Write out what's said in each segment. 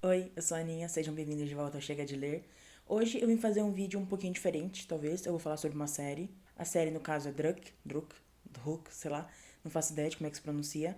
Oi, eu sou a Aninha, sejam bem-vindos de volta ao Chega de Ler. Hoje eu vim fazer um vídeo um pouquinho diferente, talvez. Eu vou falar sobre uma série. A série, no caso, é Druk, sei lá, não faço ideia de como é que se pronuncia.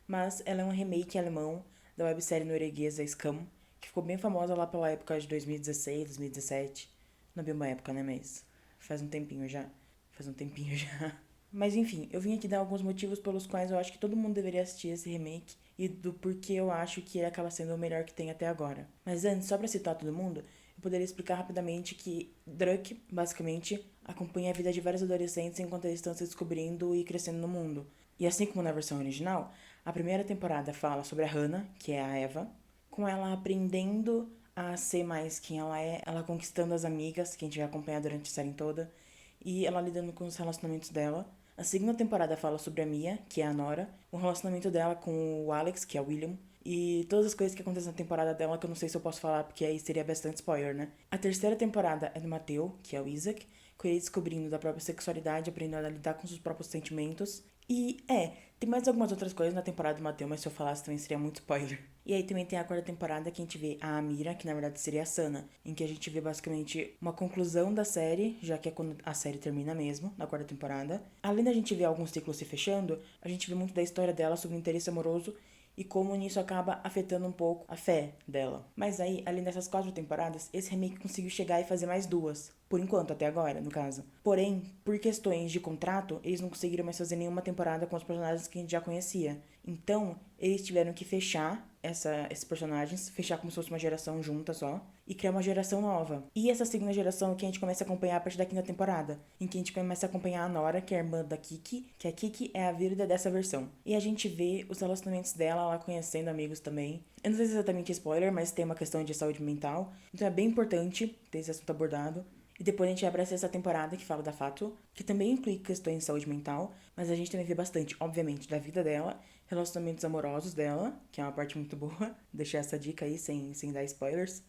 Mas ela é um remake alemão da websérie norueguesa Scam, que ficou bem famosa lá pela época de 2016, 2017. Não bem uma época, né, mas faz um tempinho já. Faz um tempinho já. Mas enfim, eu vim aqui dar alguns motivos pelos quais eu acho que todo mundo deveria assistir esse remake e do porquê eu acho que ele acaba sendo o melhor que tem até agora. Mas antes, só pra citar todo mundo, eu poderia explicar rapidamente que Druk, basicamente, acompanha a vida de vários adolescentes enquanto eles estão se descobrindo e crescendo no mundo. E assim como na versão original, a primeira temporada fala sobre a Hannah, que é a Eva, com ela aprendendo a ser mais quem ela é, ela conquistando as amigas, que a gente vai acompanhar durante a série toda, e ela lidando com os relacionamentos dela. A segunda temporada fala sobre a Mia, que é a Nora, o relacionamento dela com o Alex, que é o William, e todas as coisas que acontecem na temporada dela que eu não sei se eu posso falar, porque aí seria bastante spoiler, né? A terceira temporada é do Mateu, que é o Isaac, com ele descobrindo da própria sexualidade, aprendendo a lidar com seus próprios sentimentos. Tem mais algumas outras coisas na temporada do Mateu, mas se eu falasse também seria muito spoiler. E aí também tem a quarta temporada que a gente vê a Amira, que na verdade seria a Sana, em que a gente vê basicamente uma conclusão da série, já que é quando a série termina mesmo, na quarta temporada. Além da gente ver alguns ciclos se fechando, a gente vê muito da história dela sobre o interesse amoroso e como nisso acaba afetando um pouco a fé dela. Mas aí, além dessas 4 temporadas, esse remake conseguiu chegar e fazer mais 2. Por enquanto, até agora, no caso. Porém, por questões de contrato, eles não conseguiram mais fazer nenhuma temporada com os personagens que a gente já conhecia. Então, eles tiveram que fechar esses personagens, fechar como se fosse uma geração junta só, e criar uma geração nova. E essa segunda geração que a gente começa a acompanhar a partir da quinta temporada, em que a gente começa a acompanhar a Nora, que é a irmã da Kiki, que a Kiki é a Virda dessa versão. E a gente vê os relacionamentos dela, ela conhecendo amigos também. Eu não sei se é exatamente spoiler, mas tem uma questão de saúde mental, então é bem importante ter esse assunto abordado. E depois a gente abre essa temporada que fala da Fato, que também inclui questões de saúde mental, mas a gente também vê bastante, obviamente, da vida dela, relacionamentos amorosos dela, que é uma parte muito boa, deixar essa dica aí sem dar spoilers.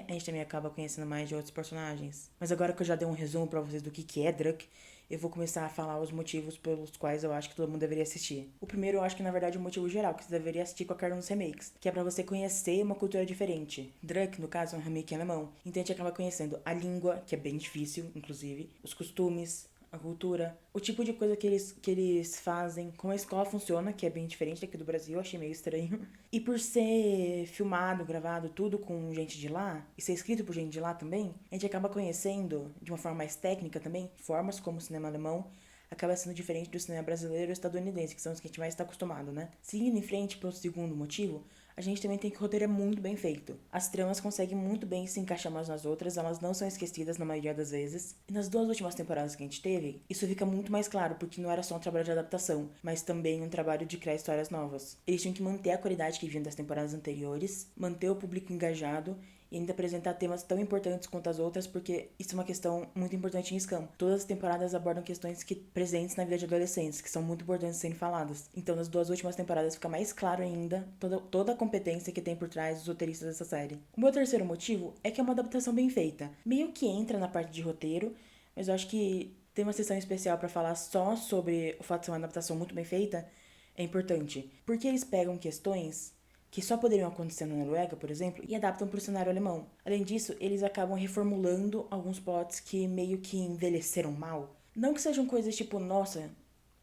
A gente também acaba conhecendo mais de outros personagens. Mas agora que eu já dei um resumo pra vocês do que é Druk, eu vou começar a falar os motivos pelos quais eu acho que todo mundo deveria assistir. O primeiro, eu acho que na verdade é o motivo geral, que você deveria assistir qualquer um dos remakes, que é pra você conhecer uma cultura diferente. Druk, no caso, é um remake alemão, então a gente acaba conhecendo a língua, que é bem difícil, inclusive, os costumes, a cultura, o tipo de coisa que eles fazem, como a escola funciona, que é bem diferente daqui do Brasil, achei meio estranho. E por ser filmado, gravado, tudo com gente de lá, e ser escrito por gente de lá também, a gente acaba conhecendo, de uma forma mais técnica também, formas como o cinema alemão acaba sendo diferente do cinema brasileiro e estadunidense, que são os que a gente mais está acostumado, né? Seguindo em frente para o segundo motivo, a gente também tem que o roteiro é muito bem feito. As tramas conseguem muito bem se encaixar umas nas outras, elas não são esquecidas na maioria das vezes. E nas 2 últimas temporadas que a gente teve, isso fica muito mais claro, porque não era só um trabalho de adaptação, mas também um trabalho de criar histórias novas. Eles tinham que manter a qualidade que vinham das temporadas anteriores, manter o público engajado e ainda apresentar temas tão importantes quanto as outras, porque isso é uma questão muito importante em Scam. Todas as temporadas abordam questões que presentes na vida de adolescentes, que são muito importantes de serem faladas. Então, nas 2 últimas temporadas fica mais claro ainda toda a competência que tem por trás dos roteiristas dessa série. O meu terceiro motivo é que é uma adaptação bem feita. Meio que entra na parte de roteiro, mas eu acho que ter uma sessão especial para falar só sobre o fato de ser uma adaptação muito bem feita é importante. Porque eles pegam questões que só poderiam acontecer na Noruega, por exemplo, e adaptam para o cenário alemão. Além disso, eles acabam reformulando alguns plots que meio que envelheceram mal. Não que sejam coisas tipo, nossa,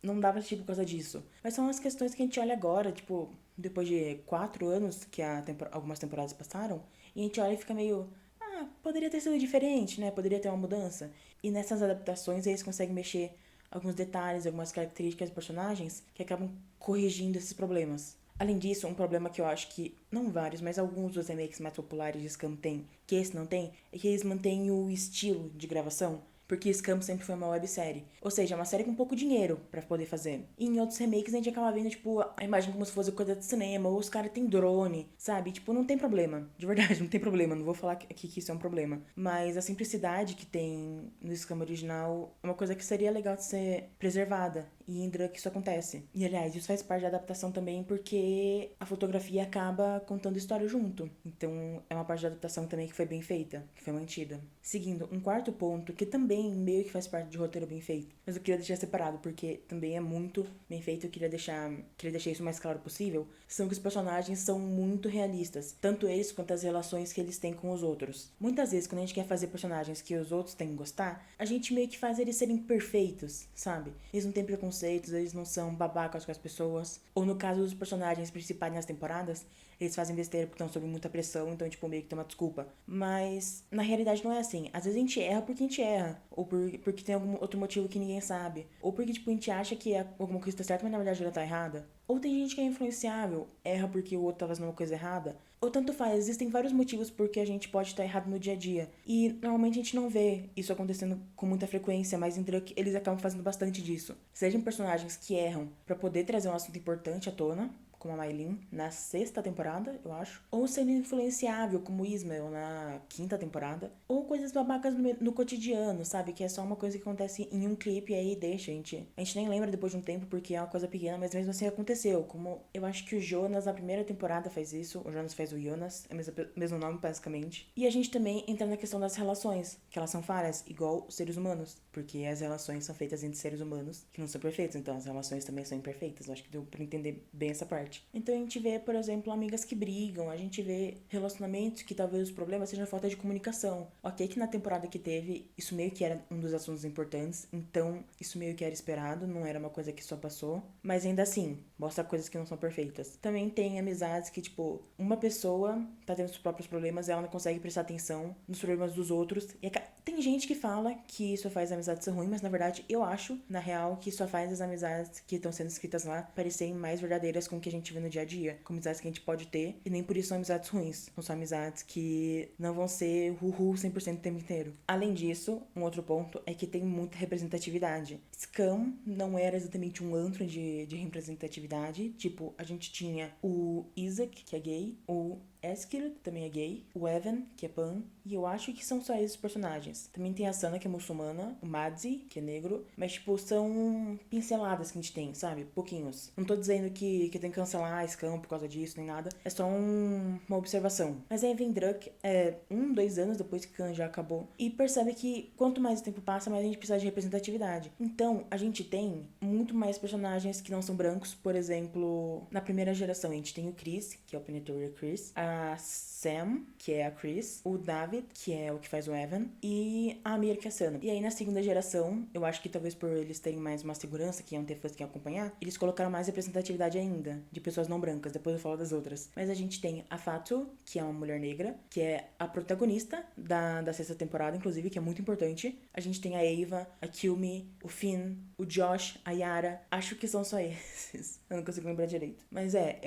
não dava assistir por causa disso. Mas são as questões que a gente olha agora, tipo, depois de 4 anos que algumas temporadas passaram, e a gente olha e fica meio. Ah, poderia ter sido diferente, né? Poderia ter uma mudança. E nessas adaptações eles conseguem mexer alguns detalhes, algumas características dos personagens que acabam corrigindo esses problemas. Além disso, um problema que eu acho que, não vários, mas alguns dos remakes mais populares de Scam tem, que esse não tem, é que eles mantêm o estilo de gravação. Porque Scam sempre foi uma websérie. Ou seja, é uma série com pouco dinheiro pra poder fazer. E em outros remakes a gente acaba vendo, tipo, a imagem como se fosse coisa de cinema, ou os caras têm drone, sabe? Tipo, não tem problema. De verdade, não tem problema. Não vou falar aqui que isso é um problema. Mas a simplicidade que tem no Scam original é uma coisa que seria legal de ser preservada. E em Druck isso acontece. E, aliás, isso faz parte da adaptação também porque a fotografia acaba contando história junto. Então, é uma parte da adaptação também que foi bem feita, que foi mantida. Seguindo, um quarto ponto, que também meio que faz parte de roteiro bem feito, mas eu queria deixar separado porque também é muito bem feito, eu queria deixar isso o mais claro possível, são que os personagens são muito realistas, tanto eles quanto as relações que eles têm com os outros. Muitas vezes, quando a gente quer fazer personagens que os outros têm que gostar, a gente meio que faz eles serem perfeitos, sabe? Eles não têm preconceitos, eles não são babacas com as pessoas. Ou no caso dos personagens principais nas temporadas, eles fazem besteira porque estão sob muita pressão, então, tipo, meio que tem uma desculpa. Mas, na realidade, não é assim. Às vezes a gente erra porque a gente erra. Ou porque tem algum outro motivo que ninguém sabe. Ou porque, tipo, a gente acha que alguma coisa tá certa, mas na verdade ela tá errada. Ou tem gente que é influenciável, erra porque o outro tá fazendo uma coisa errada. Ou tanto faz, existem vários motivos porque a gente pode estar errado no dia a dia. E normalmente a gente não vê isso acontecendo com muita frequência, mas em Druck eles acabam fazendo bastante disso. Sejam personagens que erram pra poder trazer um assunto importante à tona, como a Maylin, na sexta temporada, eu acho. Ou sendo influenciável, como Ismael, na quinta temporada. Ou coisas babacas no cotidiano, sabe? Que é só uma coisa que acontece em um clipe e aí deixa. A gente nem lembra depois de um tempo porque é uma coisa pequena, mas mesmo assim aconteceu. Como eu acho que o Jonas, na primeira temporada, faz isso. O Jonas faz o Jonas, é o mesmo nome, basicamente. E a gente também entra na questão das relações, que elas são falhas, igual os seres humanos. Porque as relações são feitas entre seres humanos que não são perfeitos, então as relações também são imperfeitas. Eu acho que deu pra entender bem essa parte. Então a gente vê, por exemplo, amigas que brigam, a gente vê relacionamentos que talvez os problemas sejam a falta de comunicação. Ok que na temporada que teve, isso meio que era um dos assuntos importantes, então isso meio que era esperado, não era uma coisa que só passou, mas ainda assim, mostra coisas que não são perfeitas. Também tem amizades que, tipo, uma pessoa tá tendo os próprios problemas e ela não consegue prestar atenção nos problemas dos outros. E tem gente que fala que isso faz a amizade ser ruim, mas na verdade eu acho, na real, que isso faz as amizades que estão sendo escritas lá parecerem mais verdadeiras com o que a gente vê no dia a dia, com amizades que a gente pode ter, e nem por isso são amizades ruins. Não são amizades que não vão ser 100% o tempo inteiro. Além disso, um outro ponto é que tem muita representatividade. Scam não era exatamente um antro de representatividade. Tipo, a gente tinha o Isaac, que é gay, o Eskil, que também é gay, o Evan, que é pan, e eu acho que são só esses personagens. Também tem a Sana, que é muçulmana, o Madzi, que é negro, mas, tipo, são pinceladas que a gente tem, sabe? Pouquinhos. Não tô dizendo que tem que cancelar a Scam por causa disso, nem nada. É só uma observação. Mas aí vem Druck, 2 anos depois que Khan já acabou, e percebe que quanto mais o tempo passa, mais a gente precisa de representatividade. Então, a gente tem muito mais personagens que não são brancos. Por exemplo, na primeira geração, a gente tem o Chris, que é o Planetary Chris, a Sam, que é a Chris, o David, que é o que faz o Evan, e a Amir, que é a Sana. E aí na segunda geração, eu acho que talvez por eles terem mais uma segurança, que iam ter fãs que iam acompanhar, eles colocaram mais representatividade ainda, de pessoas não brancas, depois eu falo das outras. Mas a gente tem a Fatu, que é uma mulher negra, que é a protagonista da sexta temporada, inclusive, que é muito importante. A gente tem a Ava, a Kilme, o Finn, o Josh, a Yara. Acho que são só esses. Eu não consigo lembrar direito. Mas é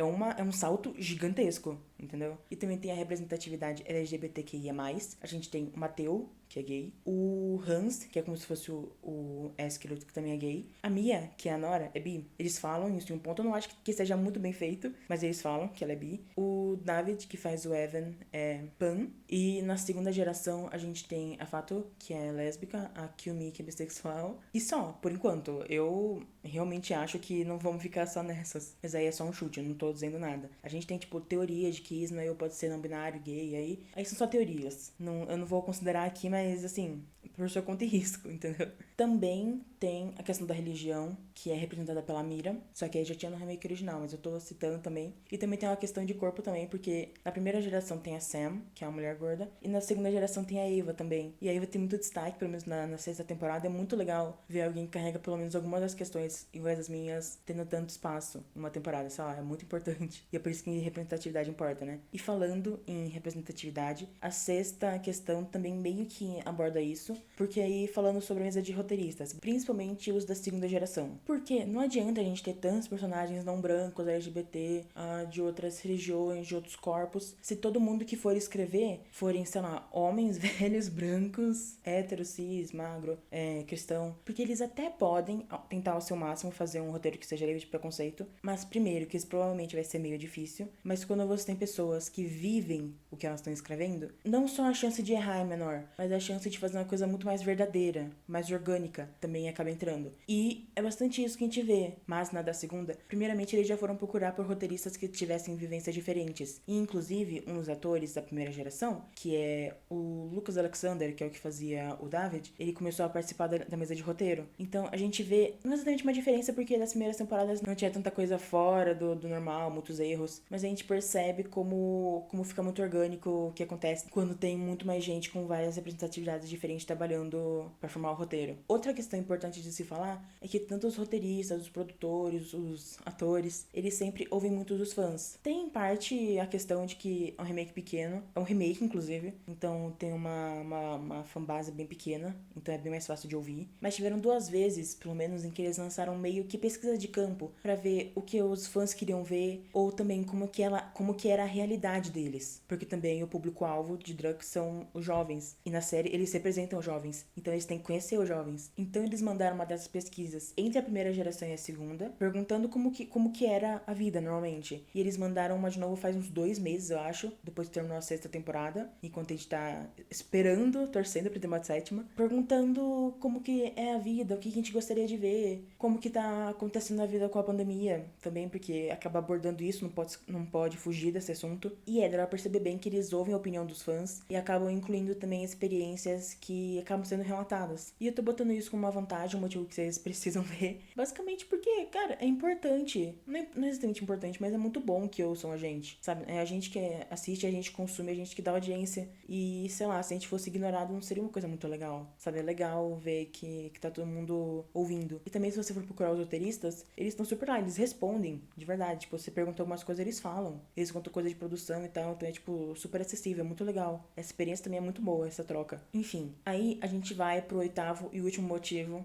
um salto gigantesco, entendeu? E também tem a representatividade LGBTQIA+. A gente tem o Mateu, que é gay. O Hans, que é como se fosse o Eskil, que também é gay. A Mia, que é a Nora, é bi. Eles falam isso de um ponto, eu não acho que seja muito bem feito, mas eles falam que ela é bi. O David, que faz o Evan, é pan. E na segunda geração a gente tem a Fatu, que é lésbica, a Kyumi, que é bissexual. E só, por enquanto. Eu realmente acho que não vamos ficar só nessas. Mas aí é só um chute, eu não tô dizendo nada. A gente tem, tipo, teoria de que Ismael pode ser não binário, gay, aí são só teorias. Eu não vou considerar aqui, mas assim, por sua conta e risco, entendeu? Também tem a questão da religião, que é representada pela Mira, só que aí já tinha no remake original, mas eu tô citando também. E também tem uma questão de corpo também, porque na primeira geração tem a Sam, que é uma mulher gorda, e na segunda geração tem a Eva também. E a Eva tem muito destaque, pelo menos na sexta temporada. É muito legal ver alguém que carrega pelo menos algumas das questões iguais às minhas, tendo tanto espaço numa temporada, sei lá, é muito importante. E é por isso que representatividade importa, né? E falando em representatividade, a sexta questão também meio que aborda isso, porque aí falando sobre a mesa de roteiristas, principalmente os da segunda geração. Porque não adianta a gente ter tantos personagens não brancos, LGBT, de outras religiões, de outros corpos, se todo mundo que for escrever forem, sei lá, homens velhos, brancos, héteros, cis, magro, cristão. Porque eles até podem tentar ao seu máximo fazer um roteiro que seja livre de preconceito, mas primeiro, que isso provavelmente vai ser meio difícil, mas quando você tem pessoas que vivem o que elas estão escrevendo, não só a chance de errar é menor, mas a chance de fazer uma coisa muito mais verdadeira, mais orgânica, também acaba entrando. E é bastante isso que a gente vê. Mas na da segunda, primeiramente eles já foram procurar por roteiristas que tivessem vivências diferentes. E inclusive, um dos atores da primeira geração, que é o Lucas Alexander, que é o que fazia o David, ele começou a participar da mesa de roteiro. Então a gente vê, não exatamente uma diferença, porque nas primeiras temporadas não tinha tanta coisa fora do normal, muitos erros, mas a gente percebe como fica muito orgânico o que acontece quando tem muito mais gente com várias representatividades diferentes trabalhando para formar o roteiro. Outra questão importante de se falar é que tanto os roteiristas, os produtores, os atores, eles sempre ouvem muito dos fãs. Tem em parte a questão de que é um remake pequeno, é um remake inclusive, então tem uma fanbase bem pequena, então é bem mais fácil de ouvir. Mas tiveram 2 vezes, pelo menos, em que eles lançaram meio que pesquisa de campo para ver o que os fãs queriam ver ou também como que era a realidade deles, porque também o público-alvo de Druck são os jovens, e na série eles representam os jovens, então eles têm que conhecer os jovens. Então eles mandaram uma dessas pesquisas entre a primeira geração e a segunda, perguntando como que era a vida normalmente. E eles mandaram uma de novo faz uns 2 meses, eu acho, depois que terminou a 6ª temporada, enquanto a gente tá esperando, torcendo pra ter uma 7ª, perguntando como que é a vida, o que a gente gostaria de ver, como que tá acontecendo a vida com a pandemia, também porque acaba abordando isso, não pode fugir desse assunto. E dá pra perceber bem que eles ouvem a opinião dos fãs e acabam incluindo também experiências que acabam sendo relatadas. E eu tô botando isso como uma vantagem, um motivo que vocês precisam ver. Basicamente porque, cara, é importante. Não é exatamente importante, mas é muito bom que ouçam a gente, sabe? É a gente que assiste, a gente consome, a gente que dá audiência. E, sei lá, se a gente fosse ignorado, não seria uma coisa muito legal, sabe? É legal ver que tá todo mundo ouvindo. E também, se você for procurar os roteiristas, eles estão super lá, eles respondem, de verdade. Tipo, você pergunta algumas coisas, eles falam. Eles contam coisa de produção e tal, então é, tipo, super acessível, é muito legal. Essa experiência também é muito boa, essa troca. Enfim, aí a gente vai pro 8º e último motivo.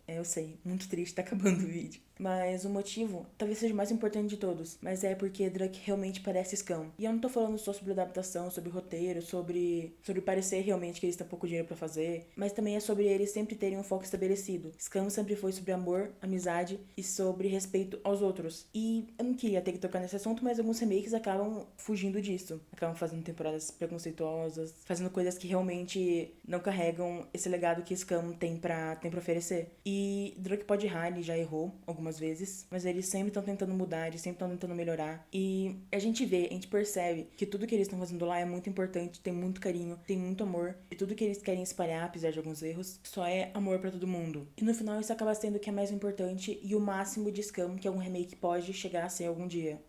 Eu sei, muito triste, tá acabando o vídeo. Mas o motivo talvez seja o mais importante de todos, mas é porque Druck realmente parece Scam. E eu não tô falando só sobre adaptação, sobre roteiro, sobre parecer realmente que eles têm pouco dinheiro pra fazer, mas também é sobre eles sempre terem um foco estabelecido. Scam sempre foi sobre amor, amizade e sobre respeito aos outros. E eu não queria ter que tocar nesse assunto, mas alguns remakes acabam fugindo disso. Acabam fazendo temporadas preconceituosas, fazendo coisas que realmente não carregam esse legado que Scam tem pra oferecer. E Druck pode errar, ele já errou algumas vezes, mas eles sempre estão tentando mudar, eles sempre estão tentando melhorar. E a gente percebe que tudo que eles estão fazendo lá é muito importante, tem muito carinho, tem muito amor. E tudo que eles querem espalhar, apesar de alguns erros, só é amor pra todo mundo. E no final isso acaba sendo o que é mais importante e o máximo de Scam que algum remake pode chegar a ser algum dia.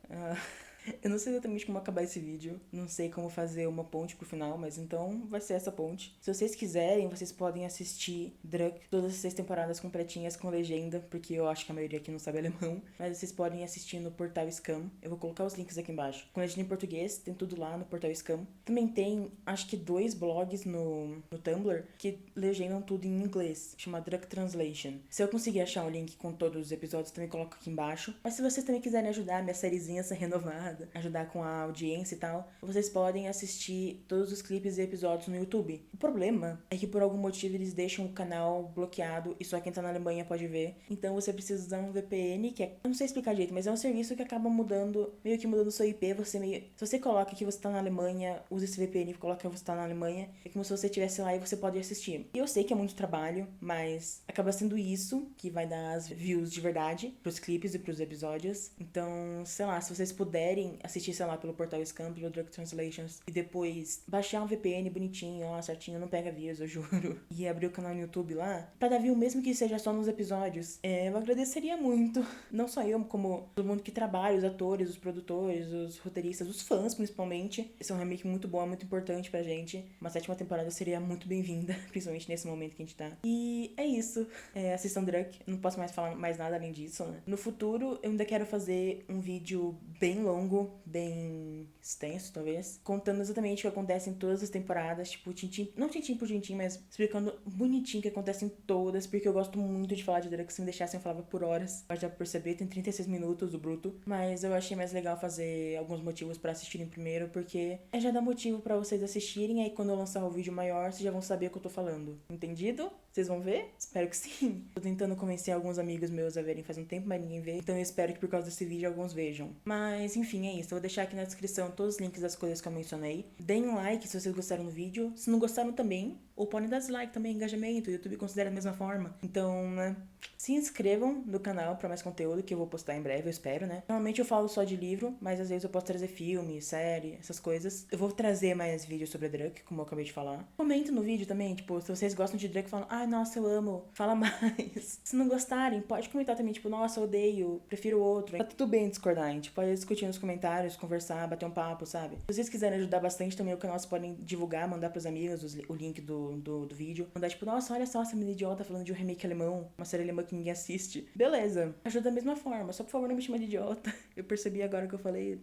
Eu não sei exatamente como acabar esse vídeo, não sei como fazer uma ponte pro final, mas então vai ser essa ponte. Se vocês quiserem, vocês podem assistir Druck, todas as 6 temporadas completinhas com legenda, porque eu acho que a maioria aqui não sabe alemão, mas vocês podem assistir no portal Scam. Eu vou colocar os links aqui embaixo. Com legenda em português, tem tudo lá no portal Scam. Também tem, acho que 2 blogs no Tumblr que legendam tudo em inglês, chama Druck Translation. Se eu conseguir achar um link com todos os episódios, também coloco aqui embaixo. Mas se vocês também quiserem ajudar minha sériezinha a ser renovada, ajudar com a audiência e tal, vocês podem assistir todos os clipes e episódios no YouTube. O problema é que por algum motivo eles deixam o canal bloqueado e só quem tá na Alemanha pode ver. Então você precisa usar um VPN, que é, eu não sei explicar direito, mas é um serviço que acaba meio que mudando sua IP. Se você coloca que você tá na Alemanha, usa esse VPN e coloca que você tá na Alemanha, é como se você estivesse lá e você pode assistir. E eu sei que é muito trabalho, mas acaba sendo isso que vai dar as views de verdade pros clipes e pros episódios. Então, sei lá, se vocês puderem assistir, sei lá, pelo portal Scam, pelo Druck Translations, e depois baixar um VPN bonitinho, lá, certinho, não pega views, eu juro, e abrir o canal no YouTube lá, pra dar view mesmo que seja só nos episódios, eu agradeceria muito. Não só eu, como todo mundo que trabalha, os atores, os produtores, os roteiristas, os fãs, principalmente. Esse é um remake muito bom, é muito importante pra gente. Uma 7ª temporada seria muito bem-vinda, principalmente nesse momento que a gente tá. E é isso. Assistam Druck. Não posso mais falar mais nada além disso, né? No futuro, eu ainda quero fazer um vídeo bem longo, bem extenso, talvez, contando exatamente o que acontece em todas as temporadas, tipo, não tintim por tintim, mas explicando bonitinho o que acontece em todas, porque eu gosto muito de falar de Druck. Se me deixassem eu falava por horas, pode já perceber, tem 36 minutos o bruto, mas eu achei mais legal fazer alguns motivos pra assistirem primeiro, porque já dá motivo pra vocês assistirem, aí quando eu lançar o vídeo maior, vocês já vão saber o que eu tô falando, entendido? Vocês vão ver? Espero que sim. Tô tentando convencer alguns amigos meus a verem faz um tempo, mas ninguém vê. Então eu espero que por causa desse vídeo alguns vejam. Mas enfim, é isso. Eu vou deixar aqui na descrição todos os links das coisas que eu mencionei. Deem um like se vocês gostaram do vídeo. Se não gostaram também, ou podem dar dislike também, engajamento. O YouTube considera da mesma forma. Então, né? Se inscrevam no canal pra mais conteúdo que eu vou postar em breve, eu espero, né? Normalmente eu falo só de livro, mas às vezes eu posso trazer filme, série, essas coisas. Eu vou trazer mais vídeos sobre a Druk, como eu acabei de falar. Comenta no vídeo também, tipo, se vocês gostam de Druk, falam, ai, nossa, eu amo, fala mais. Se não gostarem, pode comentar também, tipo, nossa, eu odeio, prefiro outro. Tá tudo bem discordar, a gente pode discutir nos comentários, conversar, bater um papo, sabe? Se vocês quiserem ajudar bastante também o canal, vocês podem divulgar, mandar pros amigos o link do vídeo. Mandar, tipo, nossa, olha só essa menina idiota falando de um remake alemão, uma série alemã que ninguém assiste. Beleza, ajuda da mesma forma, só por favor não me chama de idiota. Eu percebi agora que eu falei,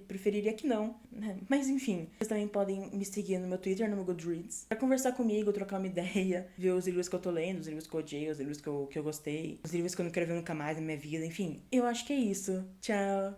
preferiria que não, né? Mas enfim, vocês também podem me seguir no meu Twitter, no meu Goodreads, pra conversar comigo, trocar uma ideia, ver os livros que eu tô lendo, os livros que eu odiei, os livros que eu gostei, os livros que eu não quero ver nunca mais na minha vida, enfim. Eu acho que é isso. Tchau!